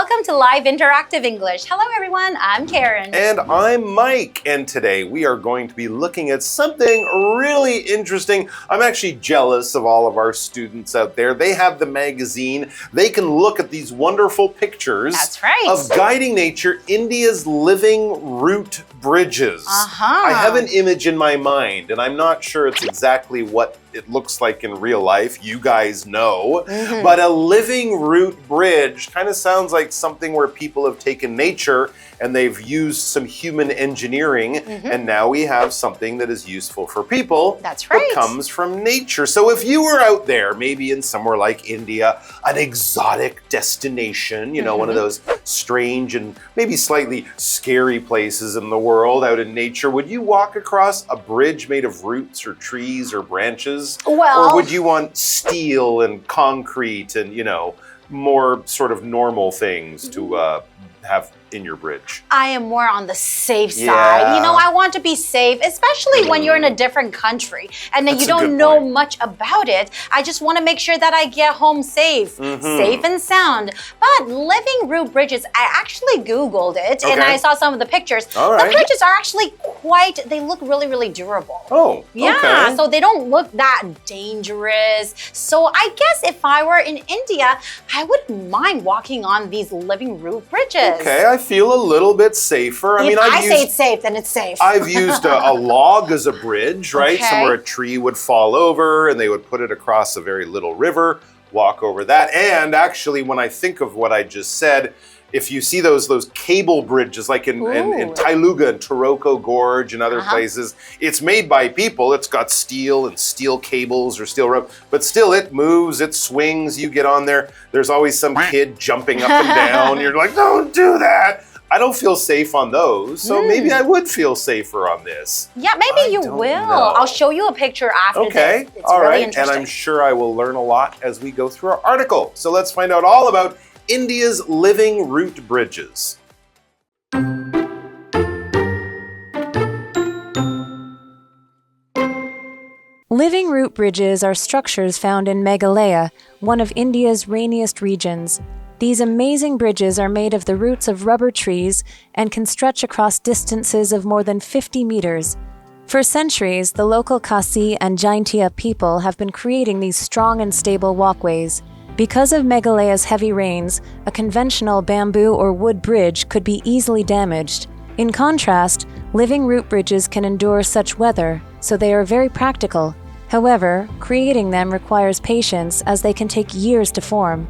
Welcome to Live Interactive English. Hello everyone, I'm Karen. And I'm Mike. And today we are going to be looking at something really interesting. I'm actually jealous of all of our students out there. They have the magazine. They can look at these wonderful pictures of guiding nature, India's living root bridges. I have an image in my mind, and I'm not sure it's exactly what it looks like in real life. You guys know. But a living root bridge kind of sounds like something where people have taken nature and they've used some human engineering, and now we have something that is useful for people. That's right. That comes from nature. So if you were out there, maybe in somewhere like India, an exotic destination, you know, one of those strange and maybe slightly scary places in the world out in nature, would you walk across a bridge made of roots or trees or branches? Well, or would you want steel and concrete and, you know, more sort of normal things to have in your bridge? I am more on the safe side. You know, I want to be safe, especially when you're in a different country and then you don't know much about it. I just want to make sure that I get home safe, safe and sound. But living root bridges, I actually Googled it and I saw some of the pictures. The bridges are actually they look really, really durable. So they don't look that dangerous. So I guess if I were in India, I wouldn't mind walking on these living root bridges. Okay, I feel a little bit safer. If I say it's safe, then it's safe. I've used a log as a bridge, right? Somewhere a tree would fall over and they would put it across a very little river, walk over that. And actually, when I think of what I just said, if you see those cable bridges like in Tailuga and Taroko Gorge and other places, it's made by people. It's got steel and steel cables or steel rope, but still it moves, it swings, you get on there. There's always some kid jumping up and down. You're like, don't do that. I don't feel safe on those, so maybe I would feel safer on this. Yeah, maybe you will. I'll show you a picture after this. It's really interesting. And I'm sure I will learn a lot as we go through our article. So let's find out all about India's living root bridges. Living root bridges are structures found in Meghalaya, one of India's rainiest regions. These amazing bridges are made of the roots of rubber trees and can stretch across distances of more than 50 meters. For centuries, the local Khasi and Jaintia people have been creating these strong and stable walkways. Because of Meghalaya's heavy rains, a conventional bamboo or wood bridge could be easily damaged. In contrast, living root bridges can endure such weather, so they are very practical. However, creating them requires patience as they can take years to form.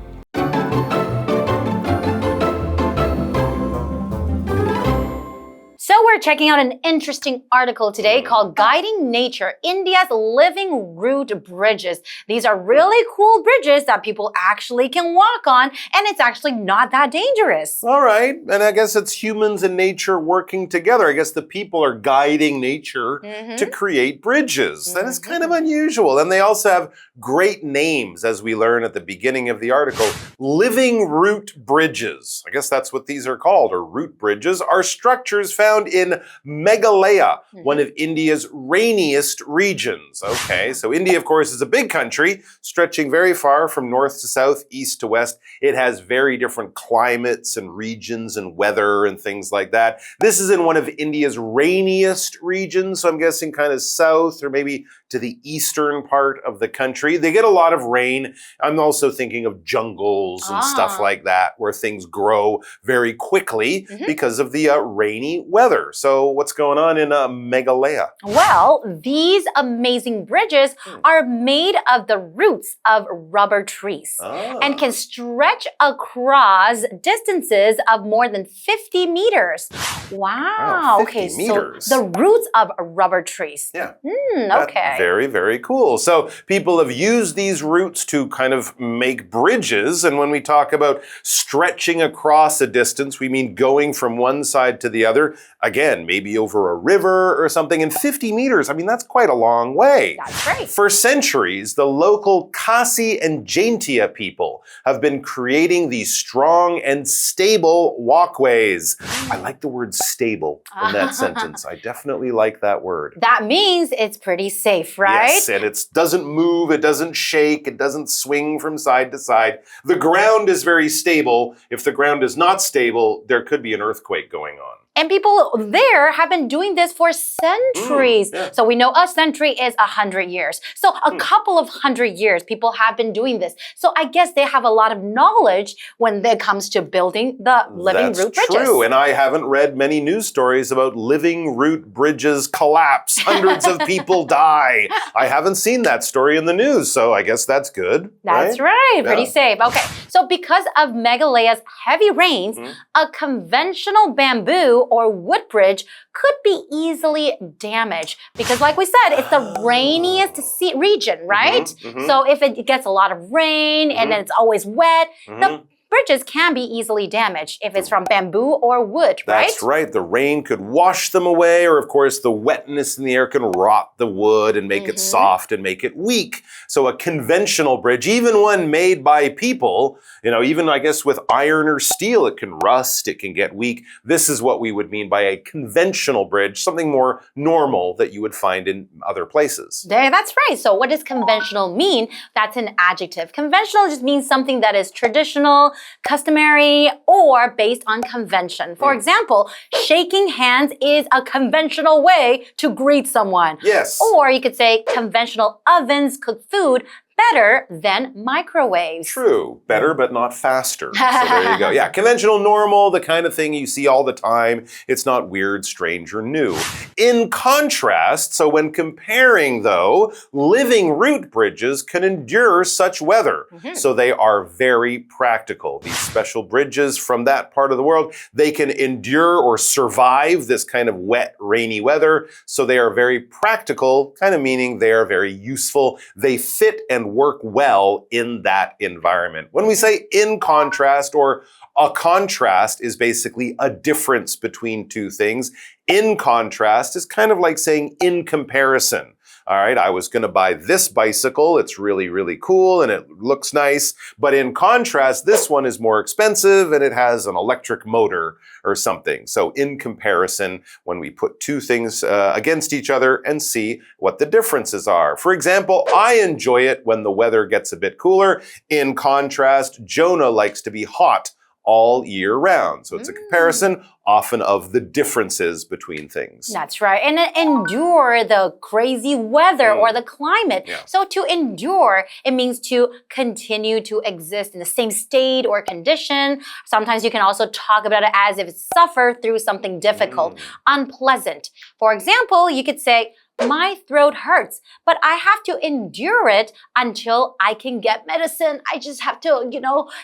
So we're checking out an interesting article today called Guiding Nature, India's Living Root Bridges. These are really cool bridges that people actually can walk on, and it's actually not that dangerous. All right, and I guess it's humans and nature working together. I guess the people are guiding nature to create bridges. That is kind of unusual. And they also have great names, as we learn at the beginning of the article. Living root bridges. I guess that's what these are called, or root bridges, are structures found in Meghalaya, one of India's rainiest regions. Okay, so India, of course, is a big country, stretching very far from north to south, east to west. It has very different climates and regions and weather and things like that. This is in one of India's rainiest regions, so I'm guessing kind of south or maybe to the eastern part of the country. They get a lot of rain. I'm also thinking of jungles and stuff like that, where things grow very quickly because of the rainy weather. So what's going on in Meghalaya? Well, these amazing bridges are made of the roots of rubber trees and can stretch across distances of more than 50 meters. Wow. 50 meters. So the roots of rubber trees. Yeah. Okay. Very, very cool. So people have used these roots to kind of make bridges. And when we talk about stretching across a distance, we mean going from one side to the other. Again, maybe over a river or something. And 50 meters, I mean, that's quite a long way. That's right. For centuries, the local Khasi and Jaintia people have been creating these strong and stable walkways. I like the word stable in that sentence. I definitely like that word. That means it's pretty safe. safe, right? Yes, and it doesn't move, it doesn't shake, it doesn't swing from side to side. The ground is very stable. If the ground is not stable, there could be an earthquake going on. And people there have been doing this for centuries. So we know a century is 100 years. So a couple of 100 years, people have been doing this. So I guess they have a lot of knowledge when it comes to building the living root bridges. That's true. And I haven't read many news stories about living root bridges collapse. Hundreds of people die. I haven't seen that story in the news. So I guess that's good. That's right. Pretty safe. Okay. So because of Meghalaya's heavy rains, a conventional bamboo or wood bridge could be easily damaged because like we said, it's the rainiest region, right? So if it gets a lot of rain and then it's always wet, the bridges can be easily damaged if it's from bamboo or wood, right? That's right. The rain could wash them away, or of course the wetness in the air can rot the wood and make it soft and make it weak. So a conventional bridge, even one made by people, even I guess with iron or steel, it can rust, it can get weak. This is what we would mean by a conventional bridge, something more normal that you would find in other places. Yeah, that's right. So what does conventional mean? That's an adjective. Conventional just means something that is traditional, customary, or based on convention. For example, shaking hands is a conventional way to greet someone. Yes. Or you could say conventional ovens cook food better than microwaves. True. Better, but not faster. So there you go. Yeah, conventional, normal, the kind of thing you see all the time. It's not weird, strange, or new. In contrast, so when comparing, though, living root bridges can endure such weather. So they are very practical. These special bridges from that part of the world, they can endure or survive this kind of wet, rainy weather. So they are very practical, kind of meaning they are very useful. They fit and work well in that environment. When we say in contrast, or a contrast is basically a difference between two things. In contrast is kind of like saying in comparison. All right, I was going to buy this bicycle. It's really, really cool and it looks nice. But in contrast, this one is more expensive and it has an electric motor or something. So in comparison, when we put two things against each other and see what the differences are. For example, I enjoy it when the weather gets a bit cooler. In contrast, Jonah likes to be hot all year round. So it's a comparison often of the differences between things. That's right. And endure the crazy weather or the climate. Yeah. So to endure, it means to continue to exist in the same state or condition. Sometimes you can also talk about it as if suffer through something difficult, unpleasant. For example, you could say, my throat hurts, but I have to endure it until I can get medicine. I just have to,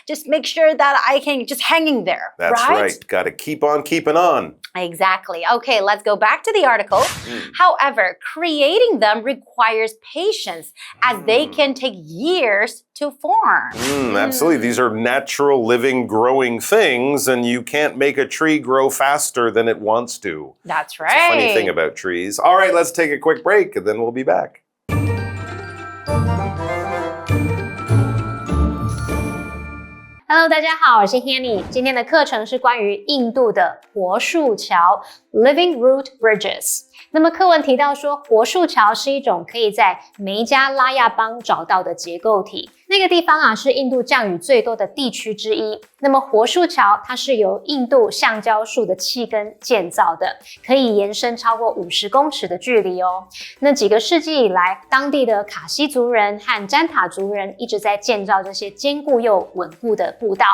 just make sure that I can just hanging there. That's right. Got to keep on keeping on. Exactly. Okay, let's go back to the article. However, creating them requires patience as they can take years to form. Absolutely. These are natural, living, growing things, and you can't make a tree grow faster than it wants to. That's right. It's a funny thing about trees. All right, let's take a quick break, and then we'll be back. Hello， 大家好，我是 Hanny。今天的课程是关于印度的活树桥 （Living Root Bridges）。那么课文提到说，活树桥是一种可以在梅加拉亚邦找到的结构体。那个地方啊，是印度降雨最多的地区之一。那么活树桥它是由印度橡胶树的气根建造的，可以延伸超过50公尺的距离哦。那几个世纪以来，当地的卡西族人和詹塔族人一直在建造这些坚固又稳固的步道。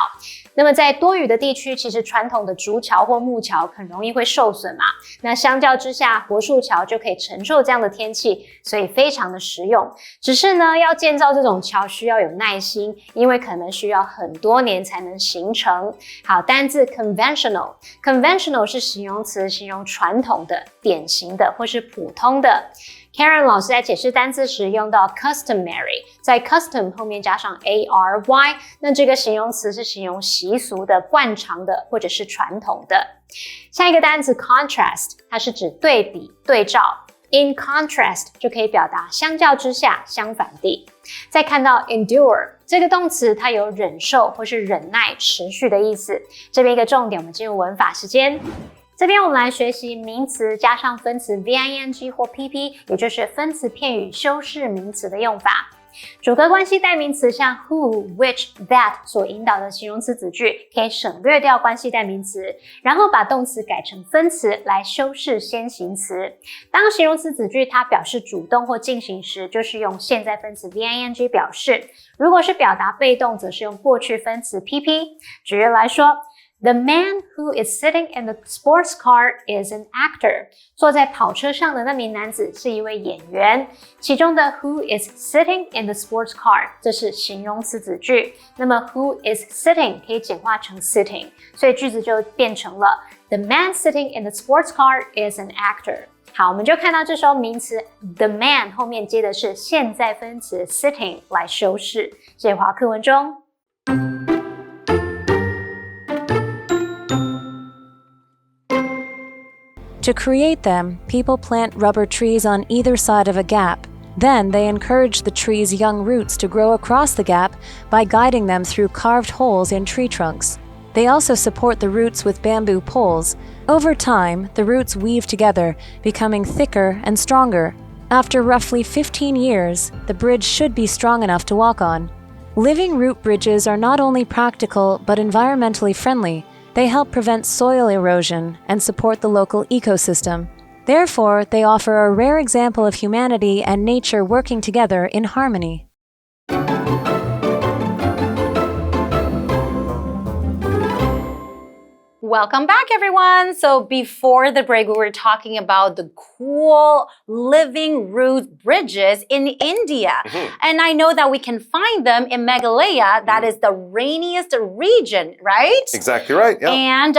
那么在多雨的地区，其实传统的竹桥或木桥很容易会受损嘛。那相较之下，活树桥就可以承受这样的天气，所以非常的实用。只是呢，要建造这种桥需要有耐心，因为可能需要很多年才能形成。好，单字 conventional 是形容词，形容传统的、典型的或是普通的。Karen 老师在解释单字时用到 customary， 在 custom 后面加上 ary， 那这个形容词是形容习俗的、惯常的或者是传统的。下一个单词 contrast， 它是指对比、对照。In contrast 就可以表达相较之下、相反地。再看到 endure 这个动词，它有忍受或是忍耐、持续的意思。这边一个重点，我们进入文法时间。这边我们来学习名词加上分词 VING 或 PP， 也就是分词片语修饰名词的用法。主格关系代名词像 who, which, that 所引导的形容词子句，可以省略掉关系代名词，然后把动词改成分词来修饰先行词。当形容词子句它表示主动或进行时，就是用现在分词 VING 表示；如果是表达被动，则是用过去分词 PP。举例来说，The man who is sitting in the sports car is an actor. 坐在跑车上的那名男子是一位演员。其中的 who is sitting in the sports car 这是形容词子句，那么 who is sitting 可以简化成 sitting， 所以句子就变成了 The man sitting in the sports car is an actor. 好，我们就看到这时候名词 the man 后面接的是现在分词 sitting 来修饰。这话课文中。To create them, people plant rubber trees on either side of a gap. Then they encourage the tree's young roots to grow across the gap by guiding them through carved holes in tree trunks. They also support the roots with bamboo poles. Over time, the roots weave together, becoming thicker and stronger. After roughly 15 years, the bridge should be strong enough to walk on. Living root bridges are not only practical but environmentally friendly. They help prevent soil erosion and support the local ecosystem. Therefore, they offer a rare example of humanity and nature working together in harmony. Welcome back, everyone. So before the break, we were talking about the cool living root bridges in India. And I know that we can find them in Meghalaya. That is the rainiest region, right? Exactly right, yeah. And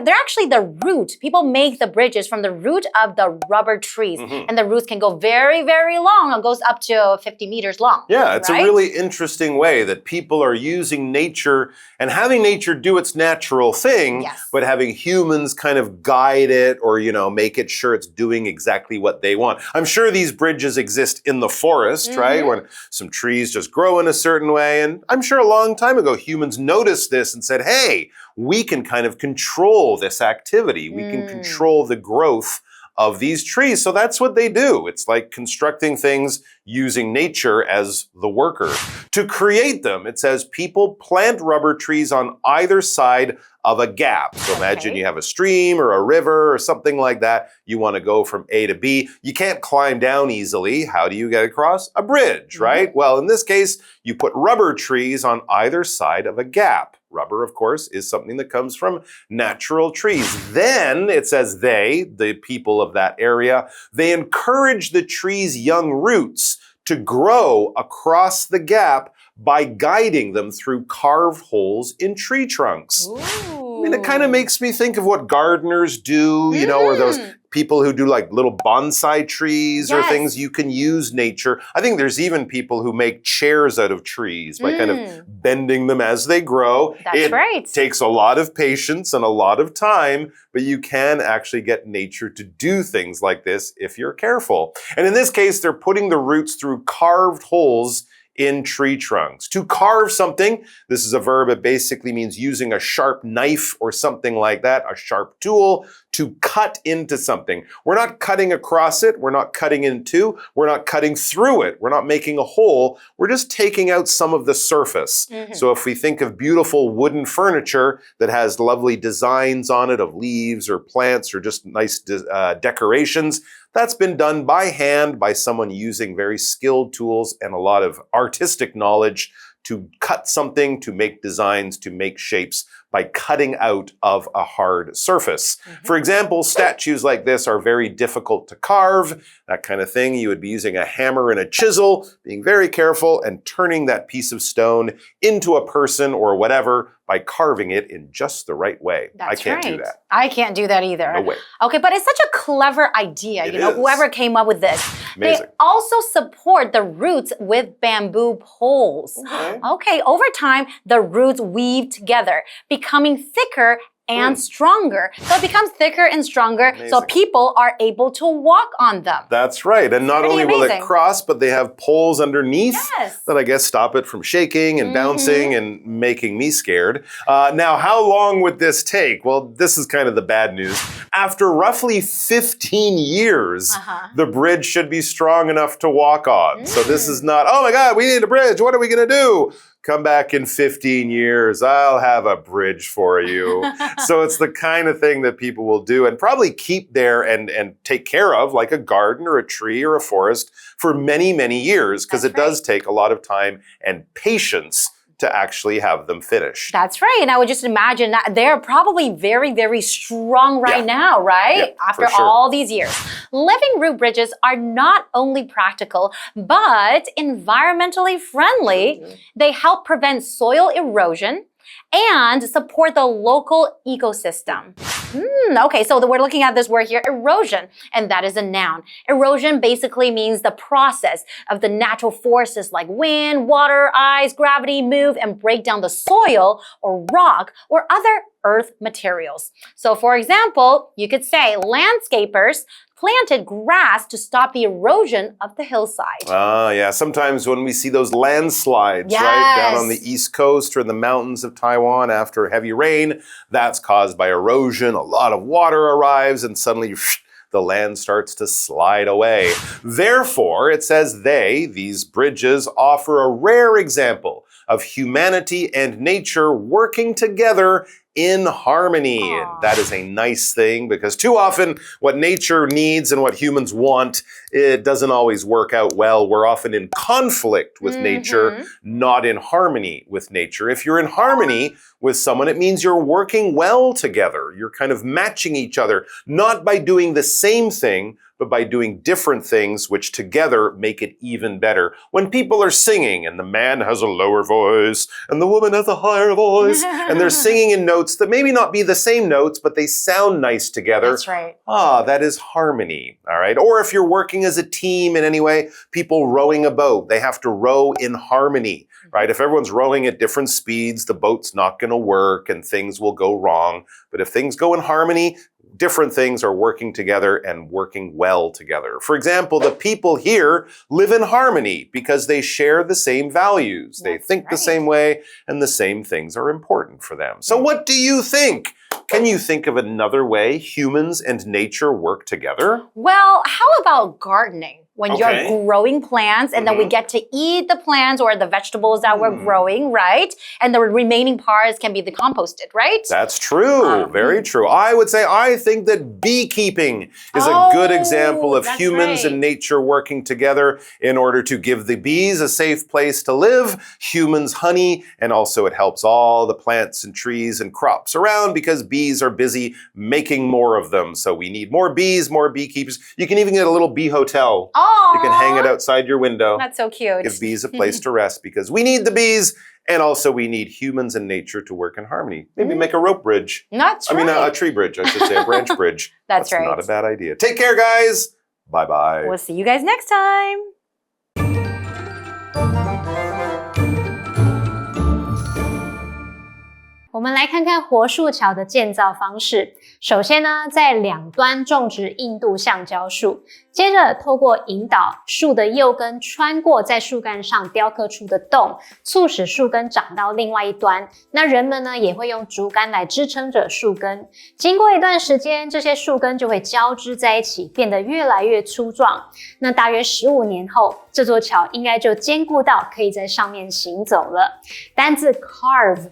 they're actually the root. People make the bridges from the root of the rubber trees. And the roots can go very, very long. It goes up to 50 meters long. Yeah, it's right? a really interesting way that people are using nature and having nature do its natural thing. Yes. But having humans kind of guide it or, make it sure it's doing exactly what they want. I'm sure these bridges exist in the forest, right? When some trees just grow in a certain way. And I'm sure a long time ago, humans noticed this and said, hey, we can kind of control this activity. We can control the growth of these trees. So that's what they do. It's like constructing things using nature as the worker. To create them, it says people plant rubber trees on either side of a gap. So imagine you have a stream or a river or something like that. You want to go from A to B. You can't climb down easily. How do you get across? A bridge, right? Well, in this case, you put rubber trees on either side of a gap. Rubber, of course, is something that comes from natural trees. Then it says they, the people of that area, they encourage the tree's young roots to grow across the gap by guiding them through carved holes in tree trunks. Ooh. I mean, it kind of makes me think of what gardeners do, or those people who do like little bonsai trees or things. You can use nature. I think there's even people who make chairs out of trees by kind of bending them as they grow. That's right. It takes a lot of patience and a lot of time, but you can actually get nature to do things like this if you're careful. And in this case, they're putting the roots through carved holes in tree trunks. To carve something, this is a verb. It basically means using a sharp knife or something like that, a sharp tool, to cut into something. We're not cutting across it. We're not cutting in two. We're not cutting through it. We're not making a hole. We're just taking out some of the surface. So if we think of beautiful wooden furniture that has lovely designs on it of leaves or plants or just nice decorations, that's been done by hand by someone using very skilled tools and a lot of artistic knowledge to cut something, to make designs, to make shapes by cutting out of a hard surface. For example, statues like this are very difficult to carve, that kind of thing. You would be using a hammer and a chisel, being very careful and turning that piece of stone into a person or whatever by carving it in just the right way. I can't do that. I can't do that either. No way. Okay, but it's such a clever idea, It you know, is. whoever came up with this. Amazing. They also support the roots with bamboo poles. Okay, over time, the roots weave together, becoming thicker and stronger. So it becomes thicker and stronger, so people are able to walk on them. That's right. And not only will it cross, but they have poles underneath that I guess stop it from shaking and bouncing and making me scared. Now, how long would this take? Well, this is kind of the bad news. After roughly 15 years, the bridge should be strong enough to walk on. So this is not, oh my God, we need a bridge. What are we going to do? Come back in 15 years, I'll have a bridge for you. So it's the kind of thing that people will do and probably keep there and take care of, like a garden or a tree or a forest, for many, many years, because it does take a lot of time and patience to actually have them finished. That's right. And I would just imagine that they're probably very, very strong right now, right? After all these years. Living root bridges are not only practical, but environmentally friendly. They help prevent soil erosion and support the local ecosystem. Okay, so we're looking at this word here, erosion, and that is a noun. Erosion basically means the process of the natural forces like wind, water, ice, gravity move and break down the soil or rock or other earth materials. So for example, you could say landscapers planted grass to stop the erosion of the hillside. Yeah. Sometimes when we see those landslides, right, down on the east coast or in the mountains of Taiwan after heavy rain, that's caused by erosion. A lot of water arrives and suddenly the land starts to slide away. Therefore, it says these bridges, offer a rare example of humanity and nature working together in harmony. And that is a nice thing because too often what nature needs and what humans want, it doesn't always work out well. We're often in conflict with nature, not in harmony with nature. If you're in harmony with someone, it means you're working well together. You're kind of matching each other, not by doing the same thing, but by doing different things which together make it even better. When people are singing and the man has a lower voice and the woman has a higher voice and they're singing in notes that maybe not be the same notes, but they sound nice together. That's right. That is harmony, all right? Or if you're working as a team in any way, people rowing a boat, they have to row in harmony, right? If everyone's rowing at different speeds, the boat's not going to work and things will go wrong. But if things go in harmony, different things are working together and working well together. For example, the people here live in harmony because they share the same values. They think the same way and the same things are important for them. So what do you think? Can you think of another way humans and nature work together? Well, how about gardening? When you're growing plants and then we get to eat the plants or the vegetables that we're growing, right? And the remaining parts can be composted, right? That's true. Very true. I think that beekeeping is a good example of humans and nature working together in order to give the bees a safe place to live, humans honey, and also it helps all the plants and trees and crops around because bees are busy making more of them. So we need more bees, more beekeepers. You can even get a little bee hotel. You can hang it outside your window. That's so cute. Give bees a place to rest because we need the bees and also we need humans and nature to work in harmony. Maybe make a rope bridge. A tree bridge, I should say, a branch bridge. That's right. Not a bad idea. Take care, guys. Bye-bye. We'll see you guys next time.我们来看看活树桥的建造方式。首先呢，在两端种植印度橡胶树，接着透过引导树的幼根穿过在树干上雕刻出的洞，促使树根长到另外一端。那人们呢，也会用竹竿来支撑着树根。经过一段时间，这些树根就会交织在一起，变得越来越粗壮。那大约15年后，这座桥应该就坚固到可以在上面行走了。单字 carve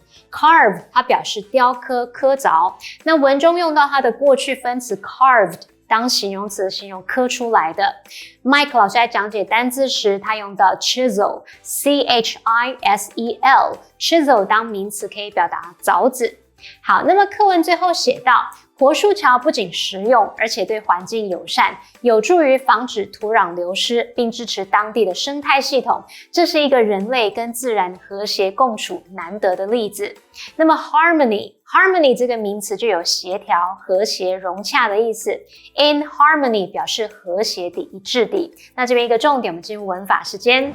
它表示雕刻、刻凿。那文中用到它的过去分词 carved 当形容词形容刻出来的。Mike 老师在讲解单字时，他用到 chisel C-H-I-S-E-L chisel 当名词可以表达凿子。好，那么课文最后写到，活树桥不仅实用，而且对环境友善，有助于防止土壤流失，并支持当地的生态系统。这是一个人类跟自然和谐共处难得的例子。那么 harmony 这个名词就有协调、和谐、融洽的意思。In harmony 表示和谐的、一致的。那这边一个重点，我们进入文法时间。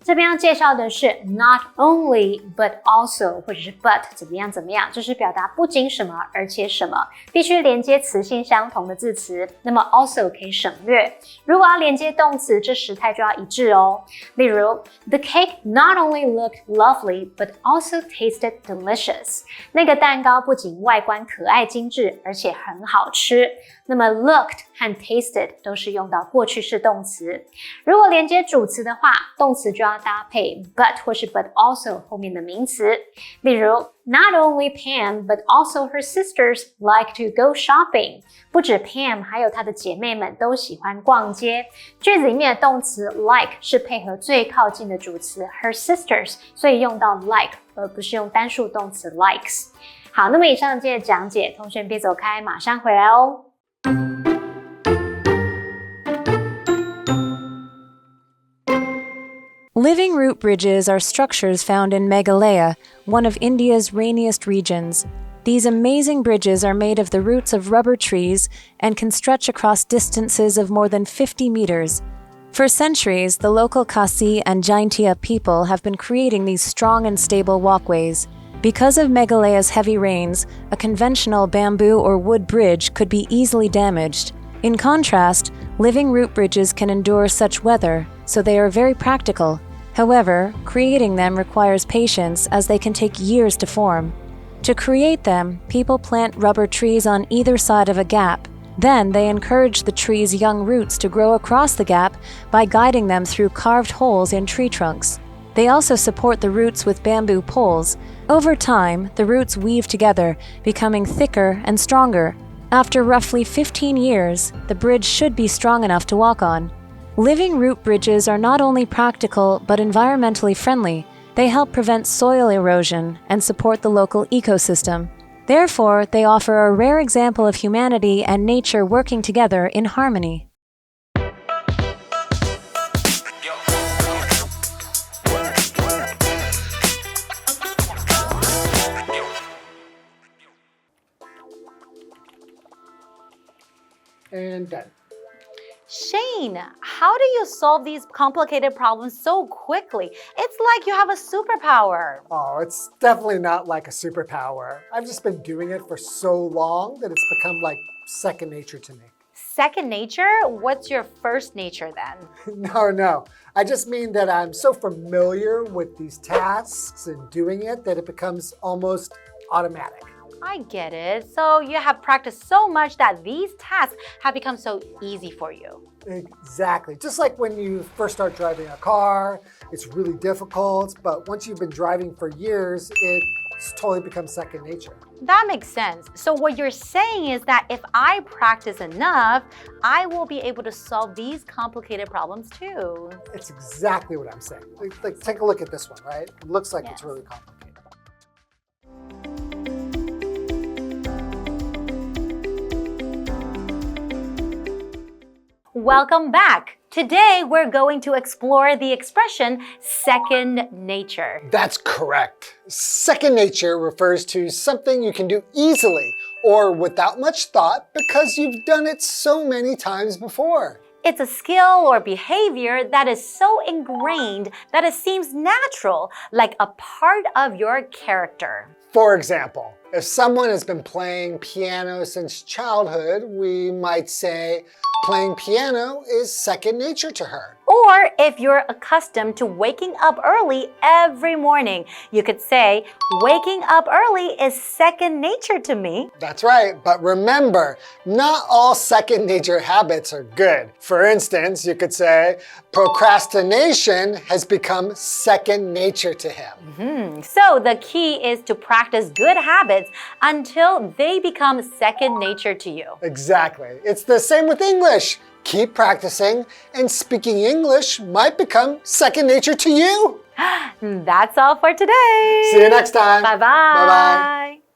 这边要介绍的是 not only but also 或者是 but 怎么样怎么样，就是表达不仅什么而且什么，必须连接词性相同的字词，那么 also 可以省略。如果要连接动词，这时态就要一致哦。例如 The cake not only looked lovely but also tasted delicious。那个蛋糕不仅外观可爱精致，而且很好吃。那么 looked 和 tasted 都是用到过去式动词。如果连接主词的话，动词就要搭配 but 或是 but also 后面的名词。例如 Not only Pam but also her sisters like to go shopping。不止 Pam 还有她的姐妹们都喜欢逛街。句子里面的动词 like 是配合最靠近的主词 her sisters， 所以用到 like 而不是用单数动词 likes。好，那么以上这些讲解，同学别走开，马上回来哦。Living root bridges are structures found in Meghalaya, one of India's rainiest regions. These amazing bridges are made of the roots of rubber trees and can stretch across distances of more than 50 meters. For centuries, the local Khasi and Jaintia people have been creating these strong and stable walkways. Because of Meghalaya's heavy rains, a conventional bamboo or wood bridge could be easily damaged. In contrast, living root bridges can endure such weather, so they are very practical. However, creating them requires patience as they can take years to form. To create them, people plant rubber trees on either side of a gap. Then they encourage the tree's young roots to grow across the gap by guiding them through carved holes in tree trunks. They also support the roots with bamboo poles. Over time, the roots weave together, becoming thicker and stronger. After roughly 15 years, the bridge should be strong enough to walk on. Living root bridges are not only practical but environmentally friendly. They help prevent soil erosion and support the local ecosystem. Therefore, they offer a rare example of humanity and nature working together in harmony. And done. Shane, how do you solve these complicated problems so quickly? It's like you have a superpower. Oh, it's definitely not like a superpower. I've just been doing it for so long that it's become like second nature to me. Second nature? What's your first nature then? No. I just mean that I'm so familiar with these tasks and doing it that it becomes almost automatic. I get it. So you have practiced so much that these tasks have become so easy for you. Exactly. Just like when you first start driving a car, it's really difficult, but once you've been driving for years, it's totally become second nature. That makes sense. So what you're saying is that if I practice enough, I will be able to solve these complicated problems too. It's exactly what I'm saying. Like take a look at this one, right? It looks like It's really complicated. Welcome back. Today, we're going to explore the expression second nature. That's correct. Second nature refers to something you can do easily or without much thought because you've done it so many times before. It's a skill or behavior that is so ingrained that it seems natural, like a part of your character. For example, if someone has been playing piano since childhood, we might say, playing piano is second nature to her. Or if you're accustomed to waking up early every morning, you could say, waking up early is second nature to me. That's right, but remember, not all second nature habits are good. For instance, you could say, procrastination has become second nature to him. So the key is to practice good habits until they become second nature to you. Exactly. It's the same with English. Keep practicing, and speaking English might become second nature to you. That's all for today. See you next time. Bye-bye. Bye-bye.